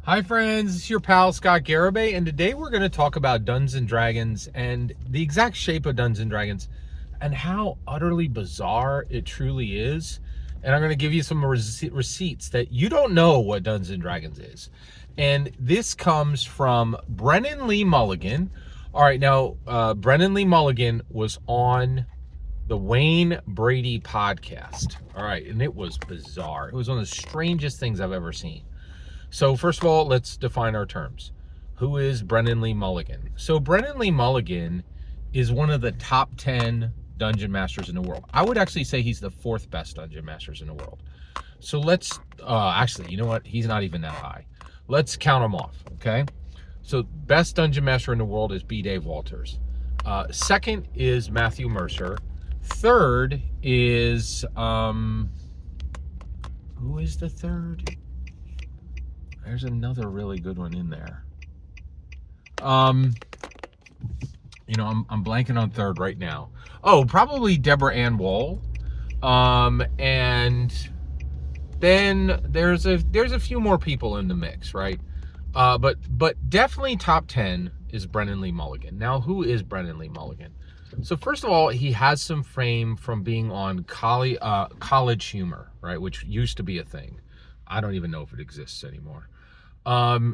Hi friends, it's your pal Scott Garibay, and today we're going to talk about Dungeons & Dragons and the exact shape of Dungeons & Dragons and how utterly bizarre it truly is. And I'm going to give you some receipts that you don't know what Dungeons & Dragons is. And this comes from Brennan Lee Mulligan. All right, now Brennan Lee Mulligan was on the Wayne Brady podcast. All right, and it was bizarre. It was one of the strangest things I've ever seen. So first of all, let's define our terms. Who is Brennan Lee Mulligan? So Brennan Lee Mulligan is one of the top 10 dungeon masters in the world. I would actually say he's the fourth best dungeon masters in the world. So let's, actually, you know what? He's not even that high. Let's count them off, okay? So best dungeon master in the world is B. Dave Walters. Second is Matthew Mercer. Third is, who is the third? There's another really good one in there. I'm blanking on third right now. Oh, probably Deborah Ann Wall. And then there's a few more people in the mix, right? But definitely top 10 is Brennan Lee Mulligan. Now, who is Brennan Lee Mulligan? So first of all, he has some fame from being on College Humor, right? Which used to be a thing. I don't even know if it exists anymore. So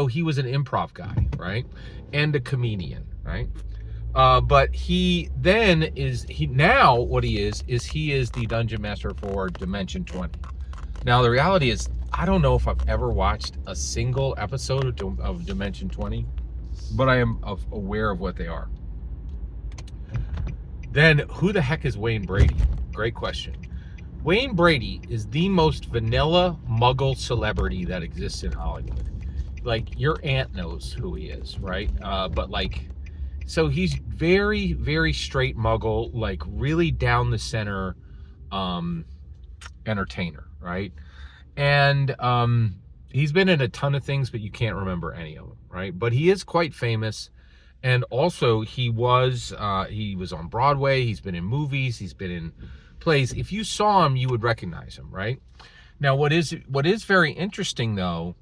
he was an improv guy, right? And a comedian, right? But he is the dungeon master for Dimension 20. Now the reality is, I don't know if I've ever watched a single episode of Dimension 20, but I am aware of what they are. Then who the heck is Wayne Brady? Great question. Wayne Brady is the most vanilla muggle celebrity that exists in Hollywood. Like, your aunt knows who he is, right? So he's very, very straight muggle, like really down the center entertainer, right? And he's been in a ton of things, but you can't remember any of them, right? But he is quite famous. And also he was on Broadway, he's been in movies, he's been in plays. If you saw him, you would recognize him, right? Now, what is very interesting though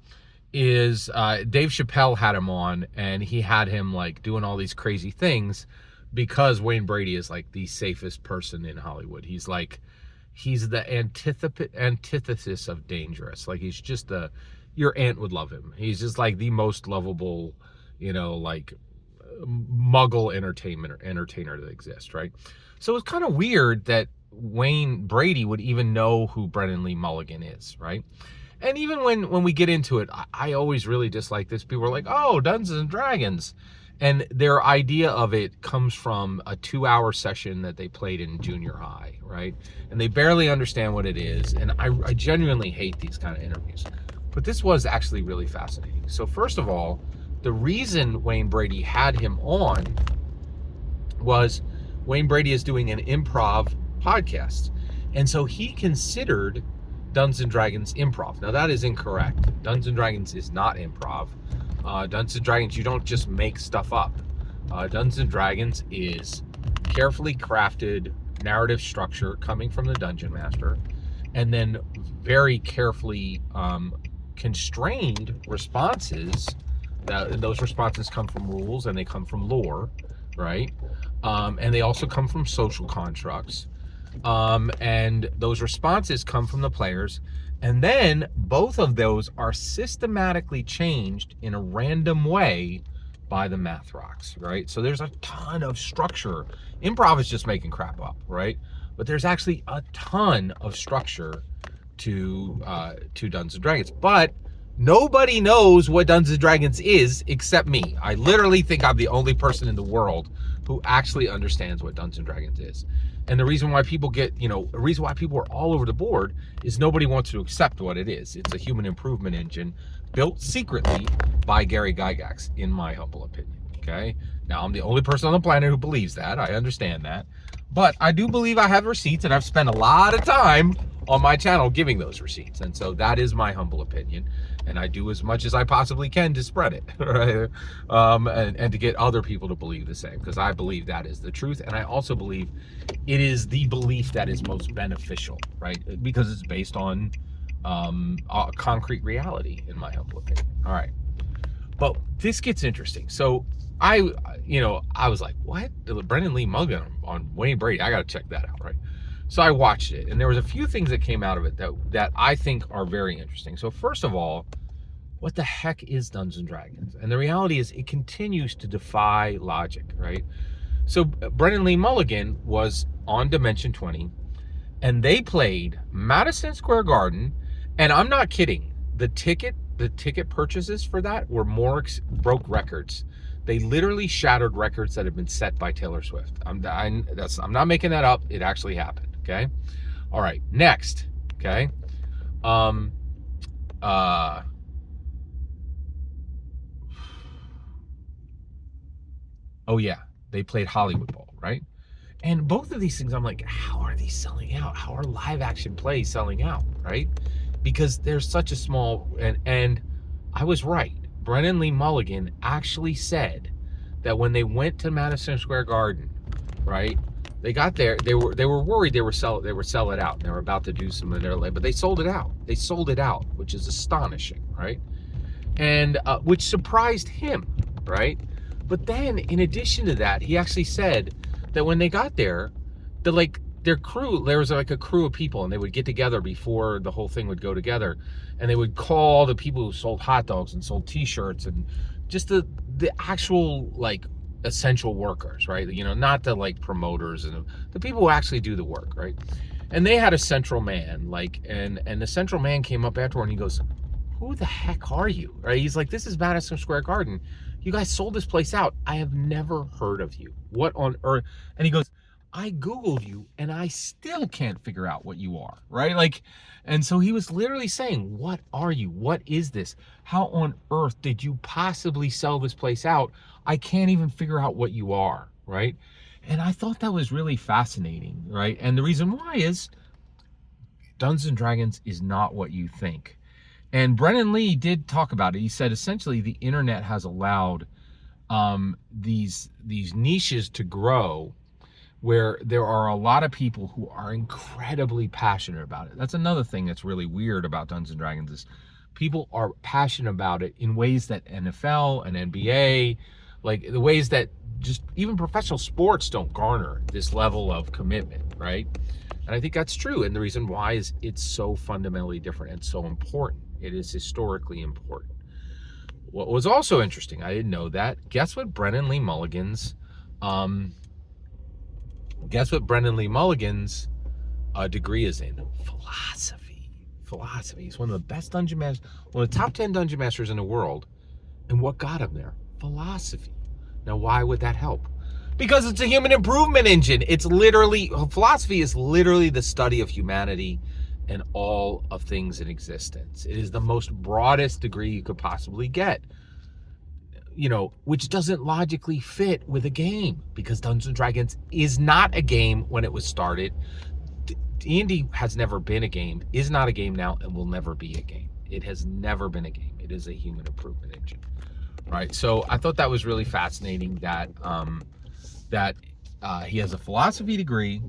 is Dave Chappelle had him on, and he had him like doing all these crazy things because Wayne Brady is like the safest person in Hollywood. He's the antithesis of dangerous. Like, he's just your aunt would love him. He's just like the most lovable, muggle entertainer that exists, right? So it's kind of weird that Wayne Brady would even know who Brennan Lee Mulligan is, right? And even when we get into it, I always really dislike this. People are like, oh, Dungeons and Dragons. And their idea of it comes from a 2-hour session that they played in junior high, right? And they barely understand what it is. And I genuinely hate these kind of interviews. But this was actually really fascinating. So first of all, the reason Wayne Brady had him on was Wayne Brady is doing an improv podcast. And so he considered Dungeons & Dragons improv. Now, that is incorrect. Dungeons & Dragons is not improv. Dungeons & Dragons, you don't just make stuff up. Dungeons & Dragons is carefully crafted narrative structure coming from the Dungeon Master, and then very carefully constrained responses. Those responses come from rules, and they come from lore, right? And they also come from social constructs. And those responses come from the players. And then both of those are systematically changed in a random way by the math rocks, right? So there's a ton of structure. Improv is just making crap up, right? But there's actually a ton of structure to Dungeons & Dragons. But nobody knows what Dungeons & Dragons is except me. I literally think I'm the only person in the world who actually understands what Dungeons & Dragons is. And the reason why people are all over the board is nobody wants to accept what it is. It's a human improvement engine built secretly by Gary Gygax, in my humble opinion, okay? Now, I'm the only person on the planet who believes that. I understand that. But I do believe I have receipts, and I've spent a lot of time on my channel giving those receipts. And so that is my humble opinion. And I do as much as I possibly can to spread it, right? And to get other people to believe the same, because I believe that is the truth. And I also believe it is the belief that is most beneficial, right? Because it's based on a concrete reality, in my humble opinion. All right. But this gets interesting. So I was like, what? Brennan Lee Mulligan on Wayne Brady. I got to check that out, right? So I watched it, and there was a few things that came out of it that I think are very interesting. So first of all, what the heck is Dungeons & Dragons? And the reality is it continues to defy logic, right? So Brennan Lee Mulligan was on Dimension 20, and they played Madison Square Garden, and I'm not kidding. The ticket purchases for that were broke records. They literally shattered records that had been set by Taylor Swift. I'm not making that up. It actually happened. Okay. All right. Next. Okay. Oh yeah, they played Hollywood Bowl, right? And both of these things, I'm like, how are these selling out? How are live action plays selling out, right? Because there's such a small, and I was right. Brennan Lee Mulligan actually said that when they went to Madison Square Garden, right? They got there, they were worried they were sell it out. And they were about to do some of their, but they sold it out. They sold it out, which is astonishing, right? And which surprised him, right? But then, in addition to that, he actually said that when they got there, their crew, there was like a crew of people, and they would get together before the whole thing would go together, and they would call all the people who sold hot dogs and sold T-shirts and just the actual like essential workers, right? You know, not the like promoters and the people who actually do the work, right? And they had a central man, like, and the central man came up afterward and he goes, "Who the heck are you?" Right? He's like, "This is Madison Square Garden. You guys sold this place out. I have never heard of you. What on earth?" And he goes, "I Googled you and I still can't figure out what you are," right? Like, and so he was literally saying, "What are you? What is this? How on earth did you possibly sell this place out? I can't even figure out what you are," right? And I thought that was really fascinating, right? And the reason why is Dungeons & Dragons is not what you think. And Brennan Lee did talk about it. He said essentially the internet has allowed these niches to grow where there are a lot of people who are incredibly passionate about it. That's another thing that's really weird about Dungeons & Dragons is people are passionate about it in ways that NFL and NBA, like the ways that just even professional sports don't garner this level of commitment, right? And I think that's true. And the reason why is it's so fundamentally different and so important. It is historically important. What was also interesting, I didn't know that. Guess what Brennan Lee Mulligan's degree is in? Philosophy. He's one of the best dungeon masters, one of the top 10 dungeon masters in the world. And what got him there? Philosophy. Now, why would that help? Because it's a human improvement engine. Philosophy is literally the study of humanity and all of things in existence. It is the most broadest degree you could possibly get, you know, which doesn't logically fit with a game because Dungeons & Dragons is not a game when it was started. D&D has never been a game, is not a game now, and will never be a game. It has never been a game. It is a human improvement engine, right? So I thought that was really fascinating that he has a philosophy degree,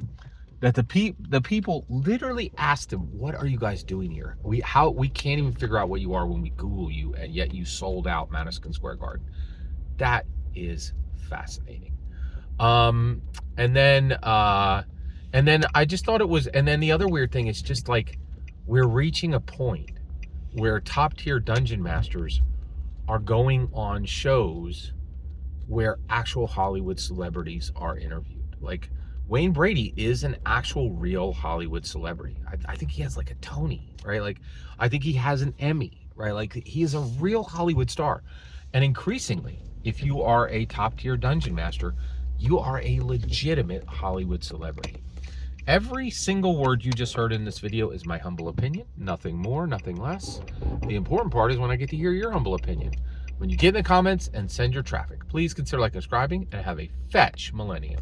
that the people literally asked him, "What are you guys doing here? We can't even figure out what you are when we Google you, and yet you sold out Madison Square Garden." That is fascinating. And then I just thought it was, and then the other weird thing is just like we're reaching a point where top tier dungeon masters are going on shows where actual Hollywood celebrities are interviewed. Like Wayne Brady is an actual real Hollywood celebrity. I think he has like a Tony, right? Like I think he has an Emmy, right? Like he is a real Hollywood star. And increasingly, if you are a top tier dungeon master, you are a legitimate Hollywood celebrity. Every single word you just heard in this video is my humble opinion. Nothing more, nothing less. The important part is when I get to hear your humble opinion. When you get in the comments and send your traffic, please consider like and subscribing and have a fetch millennium.